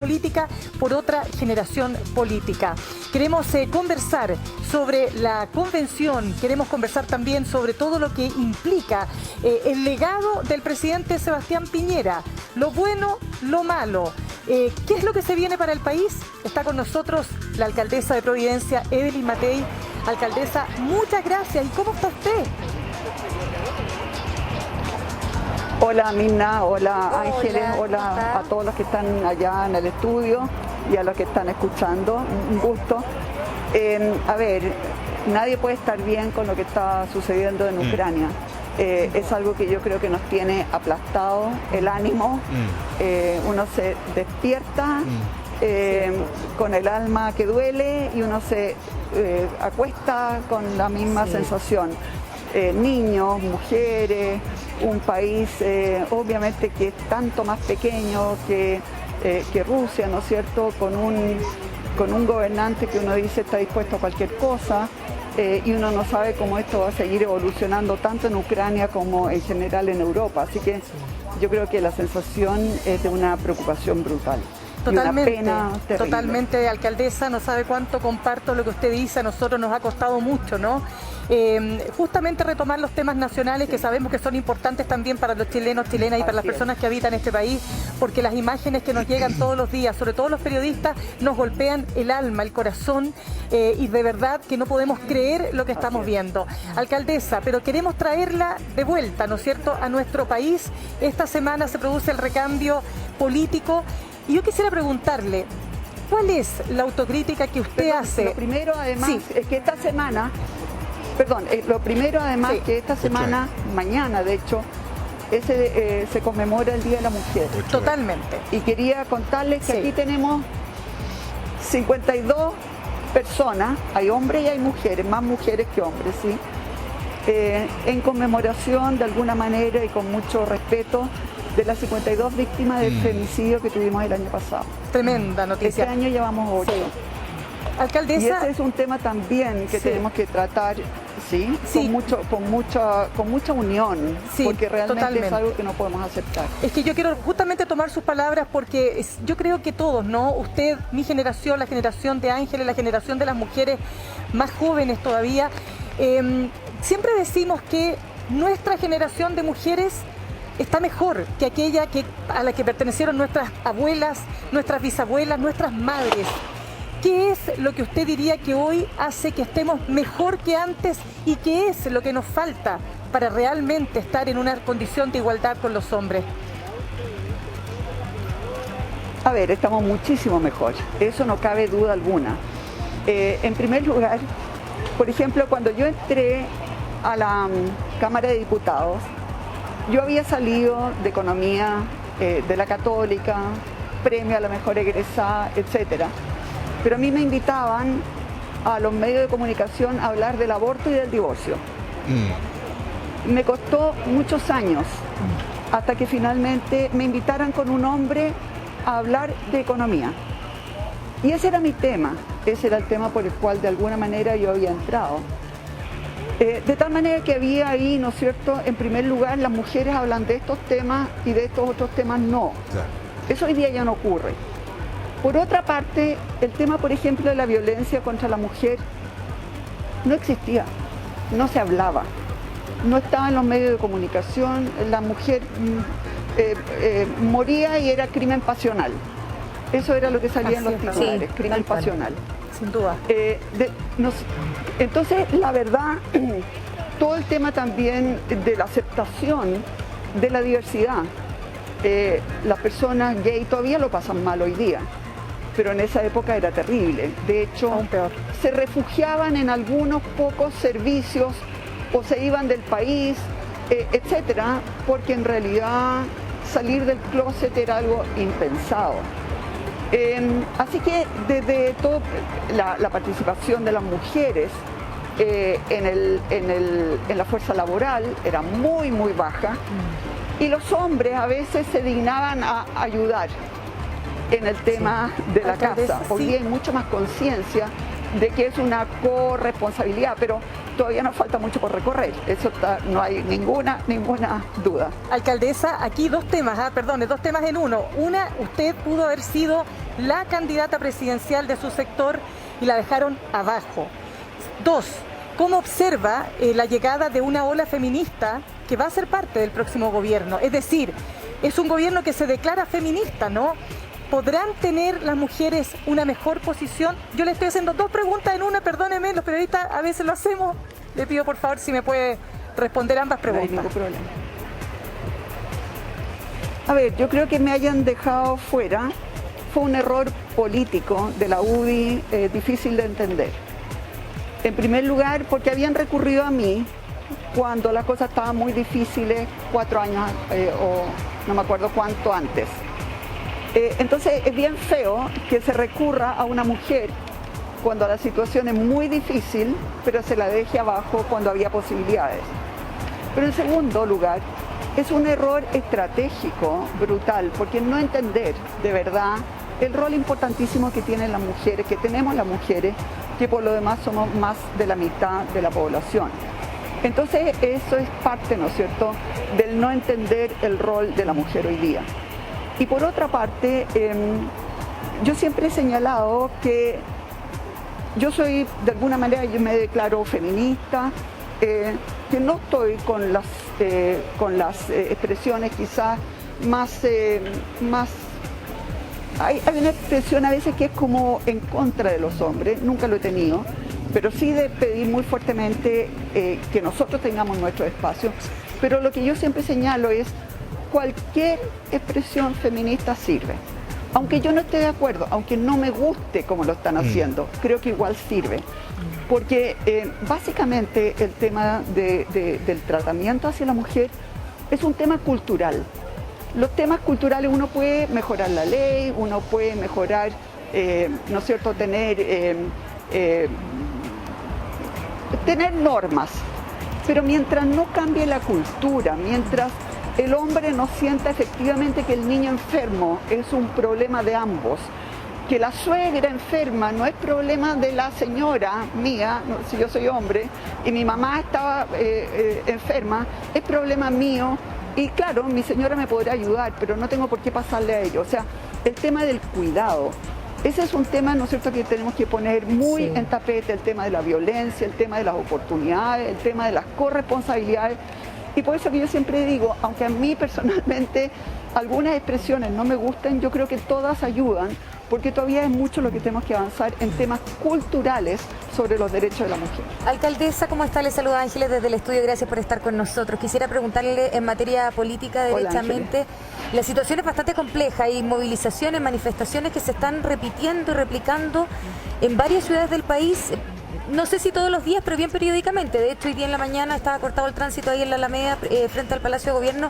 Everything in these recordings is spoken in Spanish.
política por otra generación política. Queremos conversar sobre la convención, queremos conversar también sobre todo lo que implica el legado del presidente Sebastián Piñera, lo bueno, lo malo. ¿Qué es lo que se viene para el país? Está con nosotros la alcaldesa de Providencia, Evelyn Matei. Alcaldesa, muchas gracias. ¿Y cómo está usted? Hola Mirna, hola Ángeles, hola a todos los que están allá en el estudio y a los que están escuchando, un gusto. A ver, nadie puede estar bien con lo que está sucediendo en Ucrania. Es algo que yo creo que nos tiene aplastado el ánimo, uno se despierta con el alma que duele y uno se acuesta con la misma sensación. Niños, mujeres, un país obviamente que es tanto más pequeño que Rusia, ¿no es cierto?, con un gobernante que uno dice está dispuesto a cualquier cosa y uno no sabe cómo esto va a seguir evolucionando tanto en Ucrania como en general en Europa. Así que yo creo que la sensación es de una preocupación brutal. Totalmente, y una pena terrible. Totalmente, alcaldesa, no sabe cuánto comparto lo que usted dice, a nosotros nos ha costado mucho, ¿no? Justamente retomar los temas nacionales que sabemos que son importantes también para los chilenos, chilenas y para las personas que habitan este país, porque las imágenes que nos llegan todos los días, sobre todo los periodistas, nos golpean el alma, el corazón y de verdad que no podemos creer lo que estamos viendo. Alcaldesa, pero queremos traerla de vuelta, ¿no es cierto?, a nuestro país. Esta semana se produce el recambio político. Y yo quisiera preguntarle, ¿cuál es la autocrítica que usted hace? Lo primero, además, es que esta semana, que esta semana, mañana de hecho, se conmemora el Día de la Mujer. Totalmente. Y quería contarles que aquí tenemos 52 personas, hay hombres y hay mujeres, más mujeres que hombres, ¿sí? En conmemoración de alguna manera y con mucho respeto de las 52 víctimas del femicidio que tuvimos el año pasado. Tremenda noticia. Este año llevamos 8. Sí. Alcaldesa. Y ese es un tema también que tenemos que tratar, ¿sí? Con mucha unión, porque realmente es algo que no podemos aceptar. Es que yo quiero justamente tomar sus palabras porque yo creo que todos, ¿no? Usted, mi generación, la generación de Ángeles, la generación de las mujeres más jóvenes todavía, siempre decimos que nuestra generación de mujeres está mejor que aquella a la que pertenecieron nuestras abuelas, nuestras bisabuelas, nuestras madres. ¿Qué es lo que usted diría que hoy hace que estemos mejor que antes y qué es lo que nos falta para realmente estar en una condición de igualdad con los hombres? A ver, estamos muchísimo mejor, eso no cabe duda alguna. En primer lugar, por ejemplo, cuando yo entré a la Cámara de Diputados, yo había salido de Economía, de la Católica, premio a la mejor egresada, etc. Pero a mí me invitaban a los medios de comunicación a hablar del aborto y del divorcio. Me costó muchos años hasta que finalmente me invitaran con un hombre a hablar de economía. Y ese era mi tema, ese era el tema por el cual de alguna manera yo había entrado. De tal manera que había ahí, ¿no es cierto?, en primer lugar las mujeres hablan de estos temas y de estos otros temas no. Claro. Eso hoy día ya no ocurre. Por otra parte, el tema, por ejemplo, de la violencia contra la mujer no existía, no se hablaba, no estaba en los medios de comunicación, la mujer moría y era crimen pasional. Eso era lo que salía en los titulares, crimen pasional. Sin duda. Entonces, la verdad, todo el tema también de la aceptación de la diversidad. Las personas gay todavía lo pasan mal hoy día, pero en esa época era terrible. De hecho, aún peor. Se refugiaban en algunos pocos servicios o se iban del país, etcétera, porque en realidad salir del closet era algo impensado. Así que desde toda la participación de las mujeres en la fuerza laboral era muy, muy baja y los hombres a veces se dignaban a ayudar en el tema de la casa. Hoy día hay mucha más conciencia de que es una corresponsabilidad, pero todavía nos falta mucho por recorrer, no hay ninguna duda. Alcaldesa, aquí dos temas en uno. Una, usted pudo haber sido la candidata presidencial de su sector y la dejaron abajo. Dos, ¿cómo observa la llegada de una ola feminista que va a ser parte del próximo gobierno? Es decir, es un gobierno que se declara feminista, ¿no? ¿Podrán tener las mujeres una mejor posición? Yo le estoy haciendo dos preguntas en una, perdóneme, los periodistas a veces lo hacemos. Le pido por favor si me puede responder ambas preguntas. No hay ningún problema. A ver, yo creo que me hayan dejado fuera fue un error político de la UDI difícil de entender. En primer lugar, porque habían recurrido a mí cuando las cosas estaban muy difíciles, 4 años o no me acuerdo cuánto antes. Entonces es bien feo que se recurra a una mujer cuando la situación es muy difícil, pero se la deje abajo cuando había posibilidades. Pero en segundo lugar, es un error estratégico brutal, porque no entender de verdad el rol importantísimo que tienen las mujeres, que tenemos las mujeres, que por lo demás somos más de la mitad de la población. Entonces eso es parte, ¿no es cierto?, del no entender el rol de la mujer hoy día. Y por otra parte, yo siempre he señalado que yo soy, de alguna manera, yo me declaro feminista, que no estoy con las expresiones quizás más... Hay una expresión a veces que es como en contra de los hombres, nunca lo he tenido, pero sí de pedir muy fuertemente que nosotros tengamos nuestro espacio. Pero lo que yo siempre señalo es cualquier expresión feminista sirve. Aunque yo no esté de acuerdo, aunque no me guste cómo lo están haciendo, creo que igual sirve. Porque básicamente el tema del tratamiento hacia la mujer es un tema cultural. Los temas culturales uno puede mejorar la ley, uno puede mejorar, ¿no es cierto?, tener normas. Pero mientras no cambie la cultura, mientras el hombre no sienta efectivamente que el niño enfermo es un problema de ambos, que la suegra enferma no es problema de la señora mía, si yo soy hombre, y mi mamá estaba enferma, es problema mío, y claro, mi señora me podrá ayudar, pero no tengo por qué pasarle a ello. O sea, el tema del cuidado, ese es un tema, ¿no es cierto?, que tenemos que poner muy en tapete, el tema de la violencia, el tema de las oportunidades, el tema de las corresponsabilidades. Y por eso que yo siempre digo, aunque a mí personalmente algunas expresiones no me gusten, yo creo que todas ayudan, porque todavía es mucho lo que tenemos que avanzar en temas culturales sobre los derechos de la mujer. Alcaldesa, ¿cómo está? Le saluda Ángeles desde el estudio, gracias por estar con nosotros. Quisiera preguntarle en materia política derechamente, la situación es bastante compleja, hay movilizaciones, manifestaciones que se están repitiendo y replicando en varias ciudades del país. No sé si todos los días, pero bien periódicamente. De hecho, hoy día en la mañana estaba cortado el tránsito ahí en la Alameda, frente al Palacio de Gobierno,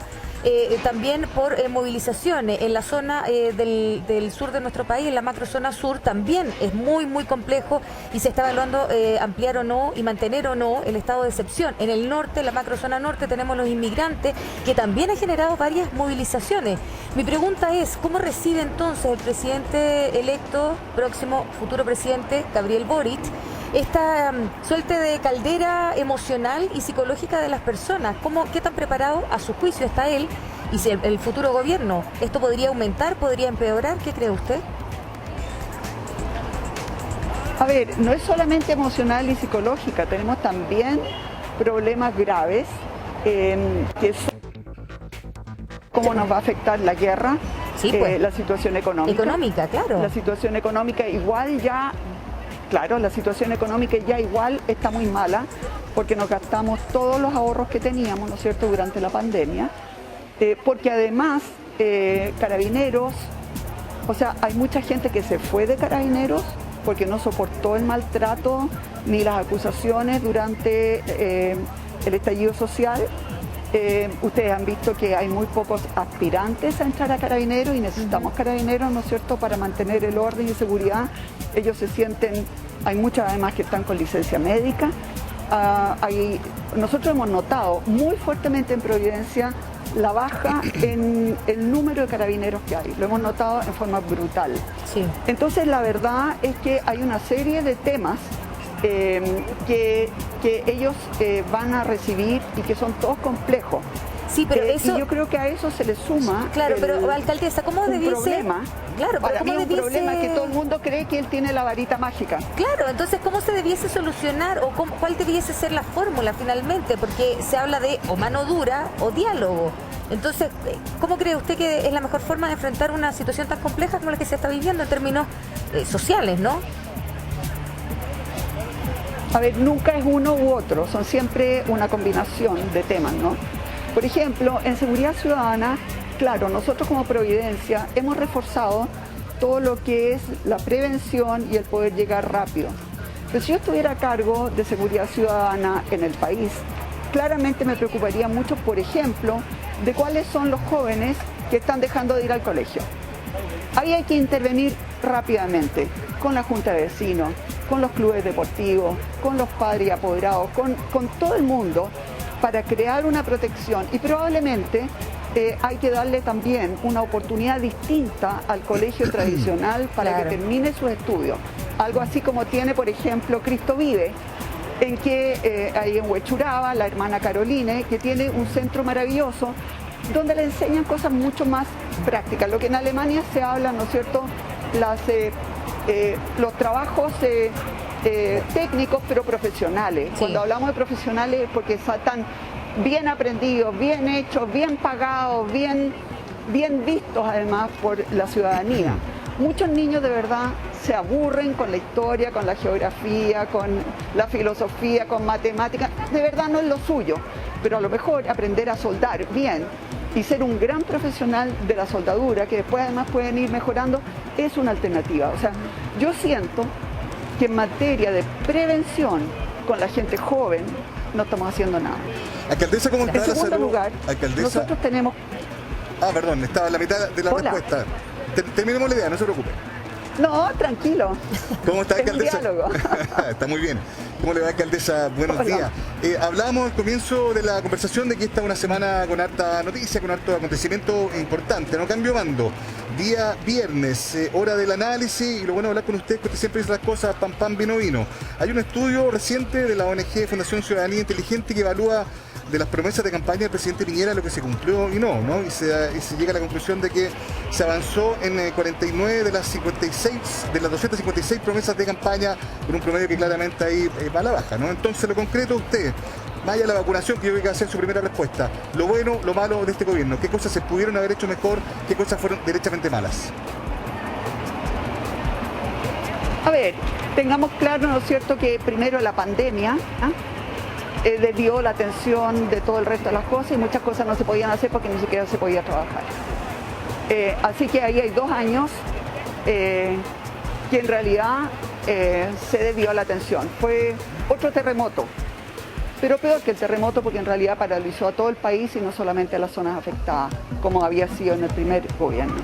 también por movilizaciones. En la zona del sur de nuestro país, en la macrozona sur, también es muy, muy complejo y se está evaluando ampliar o no y mantener o no el estado de excepción. En el norte, en la macrozona norte, tenemos los inmigrantes, que también han generado varias movilizaciones. Mi pregunta es, ¿cómo recibe entonces el presidente electo, próximo futuro presidente, Gabriel Boric, esta suerte de caldera emocional y psicológica de las personas? ¿Qué tan preparado a su juicio está él y si el futuro gobierno? ¿Esto podría aumentar, podría empeorar? ¿Qué cree usted? A ver, no es solamente emocional y psicológica, tenemos también problemas graves que son cómo nos va a afectar la guerra, sí, pues, la situación económica. Económica, claro. La situación económica igual ya... Claro, la situación económica ya igual está muy mala porque nos gastamos todos los ahorros que teníamos, ¿no es cierto?, durante la pandemia, porque además Carabineros, o sea, hay mucha gente que se fue de Carabineros porque no soportó el maltrato ni las acusaciones durante el estallido social. Ustedes han visto que hay muy pocos aspirantes a entrar a Carabineros y necesitamos Carabineros, ¿no es cierto?, para mantener el orden y seguridad. Ellos se sienten, hay muchas además que están con licencia médica. Nosotros hemos notado muy fuertemente en Providencia la baja en el número de carabineros que hay. Lo hemos notado en forma brutal. Sí. Entonces, la verdad es que hay una serie de temas que ellos van a recibir y que son todos complejos. Sí, pero eso... Y yo creo que a eso se le suma... Claro, pero alcaldesa, ¿cómo debiese...? Problema. Claro, Para pero mí ¿cómo un debiese...? problema que todo el mundo cree que él tiene la varita mágica. Claro, entonces, ¿cómo se debiese solucionar o cuál debiese ser la fórmula finalmente? Porque se habla de o mano dura o diálogo. Entonces, ¿cómo cree usted que es la mejor forma de enfrentar una situación tan compleja como la que se está viviendo en términos sociales, no? A ver, nunca es uno u otro, son siempre una combinación de temas, ¿no? Por ejemplo, en seguridad ciudadana, claro, nosotros como Providencia hemos reforzado todo lo que es la prevención y el poder llegar rápido. Pero si yo estuviera a cargo de seguridad ciudadana en el país, claramente me preocuparía mucho, por ejemplo, de cuáles son los jóvenes que están dejando de ir al colegio. Ahí hay que intervenir rápidamente con la Junta de Vecinos, con los clubes deportivos, con los padres y apoderados, con todo el mundo, para crear una protección y probablemente hay que darle también una oportunidad distinta al colegio tradicional para que termine sus estudios. Algo así como tiene, por ejemplo, Cristo Vive, en que ahí en Huechuraba, la hermana Caroline, que tiene un centro maravilloso donde le enseñan cosas mucho más prácticas. Lo que en Alemania se habla, ¿no es cierto?, los trabajos técnicos pero profesionales. Sí. Cuando hablamos de profesionales es porque están bien aprendidos, bien hechos, bien pagados, bien vistos además por la ciudadanía. Muchos niños de verdad se aburren con la historia, con la geografía, con la filosofía, con matemáticas. De verdad no es lo suyo, pero a lo mejor aprender a soldar bien y ser un gran profesional de la soldadura, que después además pueden ir mejorando, es una alternativa. O sea, yo siento que en materia de prevención con la gente joven no estamos haciendo nada. Alcaldesa, ¿cómo está la salud? En segundo lugar, Alcaldesa. Nosotros tenemos... Perdón, estaba en la mitad de la respuesta. Terminemos la idea, no se preocupe. No, tranquilo. ¿Cómo está, alcaldesa? Es un diálogo. Está muy bien. ¿Cómo le va, alcaldesa? Buenos días. Hablábamos al comienzo de la conversación de que esta es una semana con harta noticia, con harto acontecimiento importante, ¿no? Cambio mando. Día viernes, hora del análisis, y lo bueno de hablar con usted es que usted siempre dice las cosas pam pam, vino vino. Hay un estudio reciente de la ONG Fundación Ciudadanía Inteligente que evalúa de las promesas de campaña del presidente Piñera lo que se cumplió y no. Y se llega a la conclusión de que se avanzó en 49 de las 256 promesas de campaña, con un promedio que claramente ahí va a la baja, ¿no? Entonces, lo concreto, usted, vaya a la vacunación, que yo creo que va a ser su primera respuesta. Lo bueno, lo malo de este gobierno, ¿qué cosas se pudieron haber hecho mejor? ¿Qué cosas fueron derechamente malas? A ver, tengamos claro, ¿no es cierto?, que primero la pandemia desvió la atención de todo el resto de las cosas y muchas cosas no se podían hacer porque ni siquiera se podía trabajar. Así que ahí hay 2 años que en realidad se desvió la atención. Fue otro terremoto, pero peor que el terremoto porque en realidad paralizó a todo el país y no solamente a las zonas afectadas, como había sido en el primer gobierno.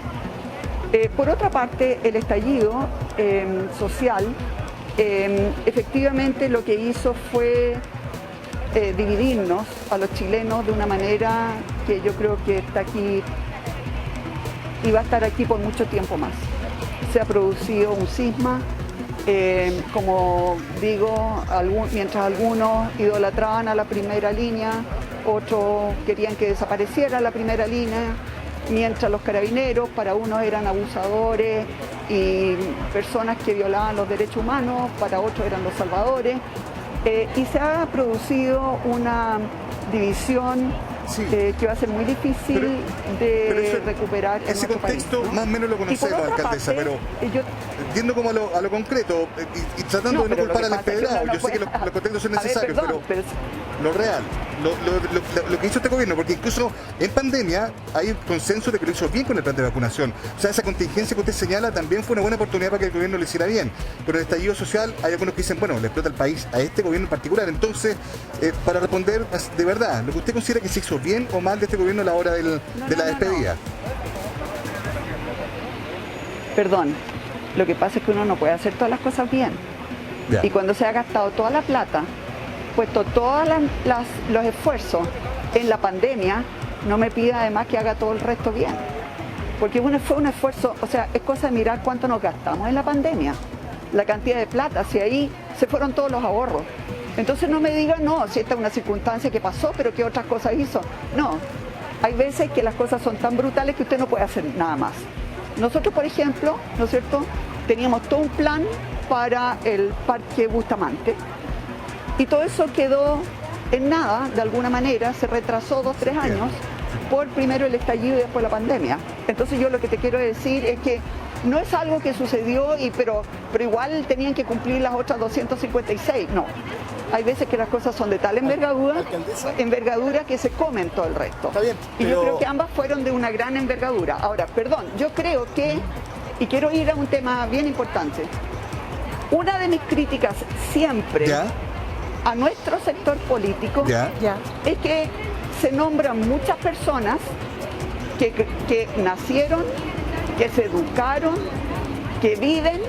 Por otra parte, el estallido social efectivamente lo que hizo fue dividirnos a los chilenos de una manera que yo creo que está aquí y va a estar aquí por mucho tiempo más. Se ha producido un cisma, como digo, mientras algunos idolatraban a la primera línea, otros querían que desapareciera la primera línea, mientras los carabineros para unos eran abusadores y personas que violaban los derechos humanos, para otros eran los salvadores. Y se ha producido una división que va a ser muy difícil de recuperar en ese contexto país, ¿no? Más o menos lo conocemos, alcaldesa, pero yendo como a lo concreto y tratando de no culpar al empedrado, yo sé que los contextos son necesarios, pero lo real, lo que hizo este gobierno, porque incluso en pandemia hay consenso de que lo hizo bien con el plan de vacunación. O sea, esa contingencia que usted señala también fue una buena oportunidad para que el gobierno lo hiciera bien. Pero el estallido social, hay algunos que dicen, bueno, le explota el país a este gobierno en particular. Entonces, para responder de verdad, lo que usted considera que se hizo bien o mal de este gobierno a la hora de la despedida. Perdón, lo que pasa es que uno no puede hacer todas las cosas bien. Ya. Y cuando se ha gastado toda la plata, puesto todos los esfuerzos en la pandemia, no me pida además que haga todo el resto bien. Porque fue un esfuerzo, o sea, es cosa de mirar cuánto nos gastamos en la pandemia, la cantidad de plata, si ahí se fueron todos los ahorros. Entonces no me digan, no, si esta es una circunstancia que pasó, pero ¿qué otras cosas hizo? No, hay veces que las cosas son tan brutales que usted no puede hacer nada más. Nosotros, por ejemplo, ¿no es cierto?, teníamos todo un plan para el Parque Bustamante y todo eso quedó en nada, de alguna manera, se retrasó 2 o 3 años por primero el estallido y después la pandemia. Entonces yo lo que te quiero decir es que no es algo que sucedió, pero igual tenían que cumplir las otras 256, no. Hay veces que las cosas son de tal envergadura que se comen todo el resto. Está bien, y yo creo que ambas fueron de una gran envergadura. Ahora, perdón, yo creo que, y quiero ir a un tema bien importante, una de mis críticas siempre a nuestro sector político es que se nombran muchas personas que nacieron, que se educaron, que viven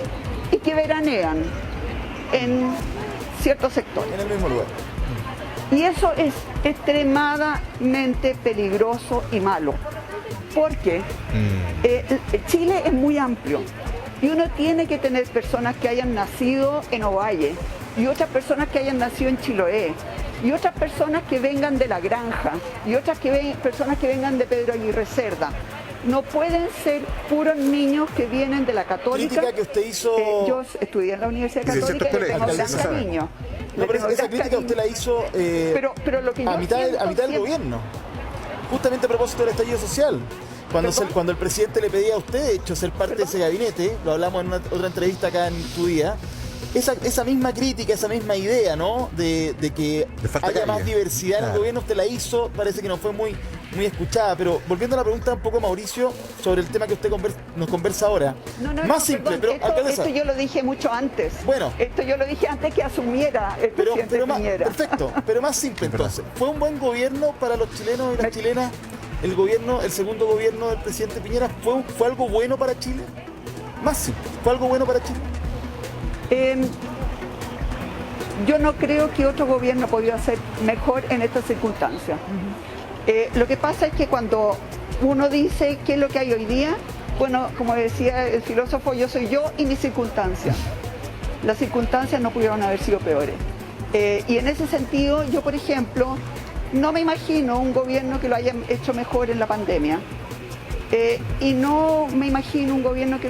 y que veranean en ciertos sectores. En el mismo lugar. Y eso es extremadamente peligroso y malo, porque Chile es muy amplio y uno tiene que tener personas que hayan nacido en Ovalle y otras personas que hayan nacido en Chiloé y otras personas que vengan de La Granja y otras personas que vengan de Pedro Aguirre Cerda. No pueden ser puros niños que vienen de la Católica. Crítica que usted hizo... yo estudié en la Universidad Católica y le tengo gran cariño. No, pero esa crítica usted la hizo pero lo que yo a mitad del gobierno, justamente a propósito del estallido social. Cuando el presidente le pedía a usted, de hecho, ser parte de ese gabinete, lo hablamos en otra entrevista acá en Tu Día, esa misma crítica, esa misma idea, ¿no?, de que haya más diversidad en el gobierno, usted la hizo, parece que no fue muy escuchada. Pero volviendo a la pregunta un poco, Mauricio, sobre el tema que usted nos conversa ahora. Más simple, perdón, pero esto yo lo dije mucho antes. Bueno. Esto yo lo dije antes que asumiera el presidente Piñera. Perfecto, pero más simple entonces. ¿Fue un buen gobierno para los chilenos y las chilenas? El segundo gobierno del presidente Piñera, ¿fue algo bueno para Chile? Más simple, ¿fue algo bueno para Chile? Yo no creo que otro gobierno podría hacer mejor en estas circunstancias. Lo que pasa es que cuando uno dice qué es lo que hay hoy día, bueno, como decía el filósofo, yo soy yo y mis circunstancias. Las circunstancias no pudieron haber sido peores. Y en ese sentido, yo, por ejemplo, no me imagino un gobierno que lo haya hecho mejor en la pandemia. Y no me imagino un gobierno que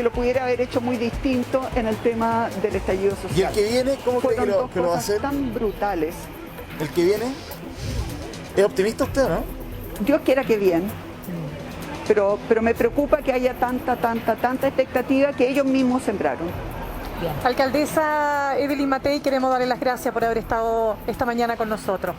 lo pudiera haber hecho muy distinto en el tema del estallido social. ¿Y el que viene, cómo cree que lo va a hacer? Tan brutales. ¿El que viene? ¿Es optimista usted o no? Dios quiera que bien. Pero me preocupa que haya tanta expectativa que ellos mismos sembraron. Bien. Alcaldesa Evelyn Matei, queremos darle las gracias por haber estado esta mañana con nosotros.